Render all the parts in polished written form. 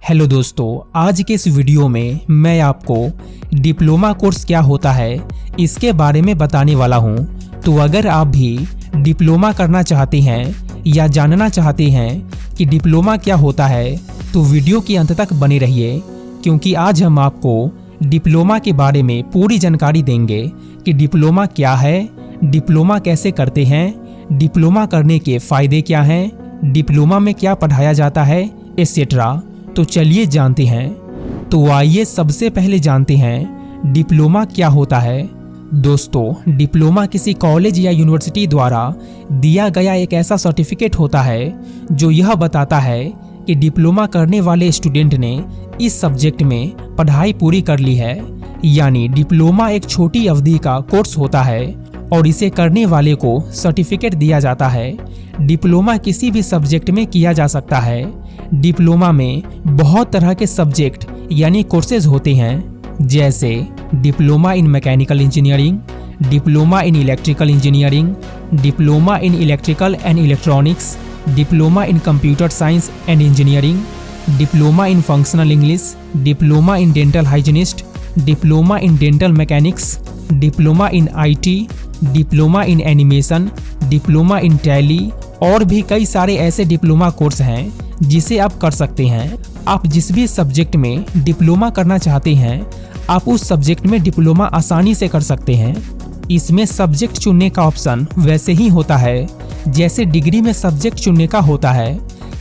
Hello दोस्तों, आज के इस वीडियो में मैं आपको डिप्लोमा कोर्स क्या होता है इसके बारे में बताने वाला हूं। तो अगर आप भी डिप्लोमा करना चाहते हैं या जानना चाहते हैं कि डिप्लोमा क्या होता है तो वीडियो के अंत तक बने रहिए, क्योंकि आज हम आपको डिप्लोमा के बारे में पूरी जानकारी देंगे कि डिप्लोमा क्या है, डिप्लोमा कैसे करते हैं, डिप्लोमा करने के फायदे क्या हैं, डिप्लोमा में क्या पढ़ाया जाता है एटसेट्रा। तो चलिए जानते हैं। तो आइए सबसे पहले जानते हैं डिप्लोमा क्या होता है। दोस्तों, डिप्लोमा किसी कॉलेज या यूनिवर्सिटी द्वारा दिया गया एक ऐसा सर्टिफिकेट होता है जो यह बताता है कि डिप्लोमा करने वाले स्टूडेंट ने इस सब्जेक्ट में पढ़ाई पूरी कर ली है। यानी डिप्लोमा एक छोटी अवधि का कोर्स होता है और इसे करने वाले को सर्टिफिकेट दिया जाता है। डिप्लोमा किसी भी सब्जेक्ट में किया जा सकता है। डिप्लोमा में बहुत तरह के सब्जेक्ट यानी कोर्सेज होते हैं, जैसे diploma in mechanical engineering, diploma in electrical engineering, diploma in electrical and electronics, diploma in computer science and engineering, diploma in functional English, diploma in dental hygienist, diploma in dental mechanics, diploma in IT, diploma in animation, diploma in tally और भी कई सारे ऐसे diploma course हैं जिसे आप कर सकते हैं। आप जिस भी सब्जेक्ट में डिप्लोमा करना चाहते हैं आप उस सब्जेक्ट में डिप्लोमा आसानी से कर सकते हैं। इसमें सब्जेक्ट चुनने का ऑप्शन वैसे ही होता है जैसे डिग्री में सब्जेक्ट चुनने का होता है,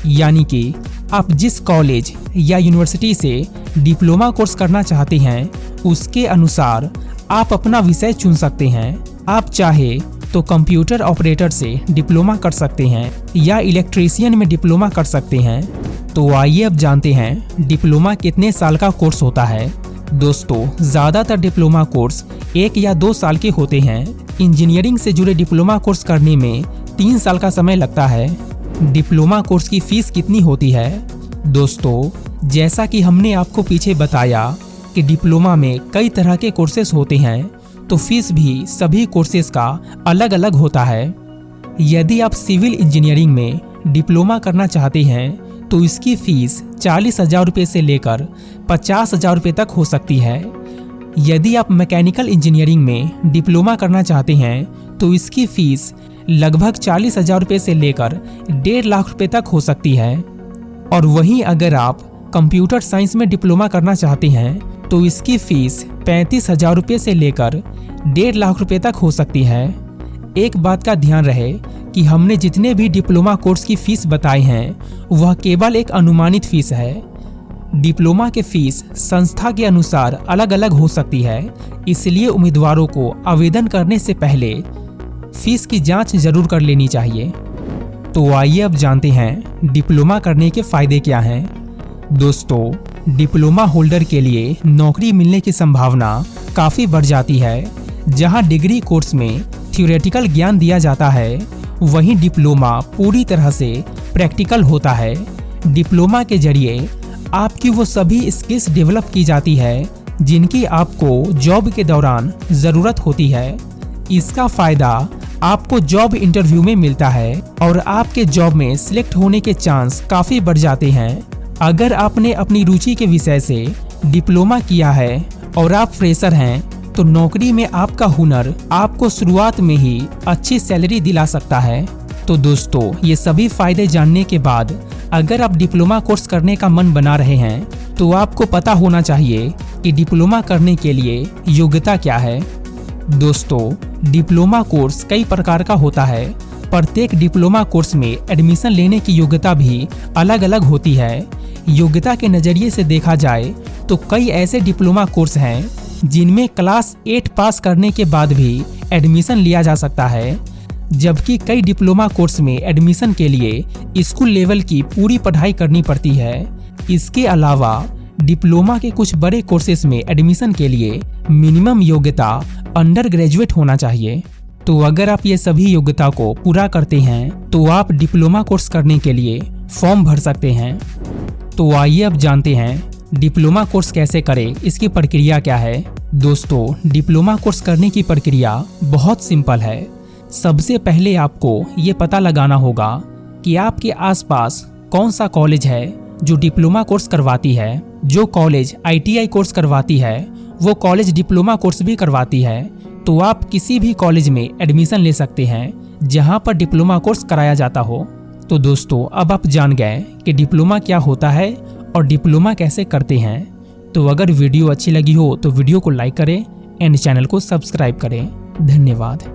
यानी कि आप जिस कॉलेज या यूनिवर्सिटी से डिप्लोमा कोर्स करना चाहते हैं उसके अनुसार आप अपना विषय चुन सकते हैं। आप चाहे तो कंप्यूटर ऑपरेटर से डिप्लोमा कर सकते हैं या इलेक्ट्रीशियन में डिप्लोमा कर सकते हैं। तो आइए अब जानते हैं डिप्लोमा कितने साल का कोर्स होता है। दोस्तों, ज़्यादातर डिप्लोमा कोर्स 1 या 2 साल के होते हैं। इंजीनियरिंग से जुड़े डिप्लोमा कोर्स करने में 3 साल का समय लगता है। डिप्लोमा कोर्स की फीस कितनी होती है? दोस्तों, जैसा कि हमने आपको पीछे बताया कि डिप्लोमा में कई तरह के कोर्सेस होते हैं, तो फीस भी सभी कोर्सेज का अलग अलग होता है। यदि आप सिविल इंजीनियरिंग में डिप्लोमा करना चाहते हैं तो इसकी फीस 40,000 रुपये से लेकर 50,000 रुपये तक हो सकती है। यदि आप मैकेनिकल इंजीनियरिंग में डिप्लोमा करना चाहते हैं तो इसकी फीस लगभग 40,000 रुपये से लेकर 1.5 लाख रुपये तक हो सकती है। और वहीं अगर आप कंप्यूटर साइंस में डिप्लोमा करना चाहते हैं तो इसकी फीस 35,000 रुपये से लेकर 1.5 लाख रुपये तक हो सकती है। एक बात का ध्यान रहे कि हमने जितने भी डिप्लोमा कोर्स की फीस बताई हैं वह केवल एक अनुमानित फीस है। डिप्लोमा के फीस संस्था के अनुसार अलग अलग हो सकती है, इसलिए उम्मीदवारों को आवेदन करने से पहले फीस की जांच जरूर कर लेनी चाहिए। तो आइए अब जानते हैं डिप्लोमा करने के फायदे क्या हैं। दोस्तों, डिप्लोमा होल्डर के लिए नौकरी मिलने की संभावना काफ़ी बढ़ जाती है। जहां डिग्री कोर्स में थ्योरेटिकल ज्ञान दिया जाता है, वहीं डिप्लोमा पूरी तरह से प्रैक्टिकल होता है। डिप्लोमा के जरिए आपकी वो सभी स्किल्स डेवलप की जाती है जिनकी आपको जॉब के दौरान ज़रूरत होती है। इसका फ़ायदा आपको जॉब इंटरव्यू में मिलता है और आपके जॉब में सिलेक्ट होने के चांस काफ़ी बढ़ जाते हैं। अगर आपने अपनी रुचि के विषय से डिप्लोमा किया है और आप फ्रेशर हैं तो नौकरी में आपका हुनर आपको शुरुआत में ही अच्छी सैलरी दिला सकता है। तो दोस्तों, ये सभी फायदे जानने के बाद अगर आप डिप्लोमा कोर्स करने का मन बना रहे हैं तो आपको पता होना चाहिए कि डिप्लोमा करने के लिए योग्यता क्या है। दोस्तों, डिप्लोमा कोर्स कई प्रकार का होता है। प्रत्येक डिप्लोमा कोर्स में एडमिशन लेने की योग्यता भी अलग अलग होती है। योग्यता के नज़रिए से देखा जाए तो कई ऐसे डिप्लोमा कोर्स हैं जिनमें क्लास 8 पास करने के बाद भी एडमिशन लिया जा सकता है, जबकि कई डिप्लोमा कोर्स में एडमिशन के लिए स्कूल लेवल की पूरी पढ़ाई करनी पड़ती है। इसके अलावा डिप्लोमा के कुछ बड़े कोर्सेस में एडमिशन के लिए मिनिमम योग्यता अंडर ग्रेजुएट होना चाहिए। तो अगर आप ये सभी योग्यता को पूरा करते हैं तो आप डिप्लोमा कोर्स करने के लिए फॉर्म भर सकते हैं। तो आइए अब जानते हैं डिप्लोमा कोर्स कैसे करें, इसकी प्रक्रिया क्या है। दोस्तों, डिप्लोमा कोर्स करने की प्रक्रिया बहुत सिंपल है। सबसे पहले आपको ये पता लगाना होगा कि आपके आसपास कौन सा कॉलेज है जो डिप्लोमा कोर्स करवाती है। जो कॉलेज ITI कोर्स करवाती है वो कॉलेज डिप्लोमा कोर्स भी करवाती है। तो आप किसी भी कॉलेज में एडमिशन ले सकते हैं जहां पर डिप्लोमा कोर्स कराया जाता हो। तो दोस्तों, अब आप जान गए कि डिप्लोमा क्या होता है और डिप्लोमा कैसे करते हैं। तो अगर वीडियो अच्छी लगी हो तो वीडियो को लाइक करें एंड चैनल को सब्सक्राइब करें। धन्यवाद।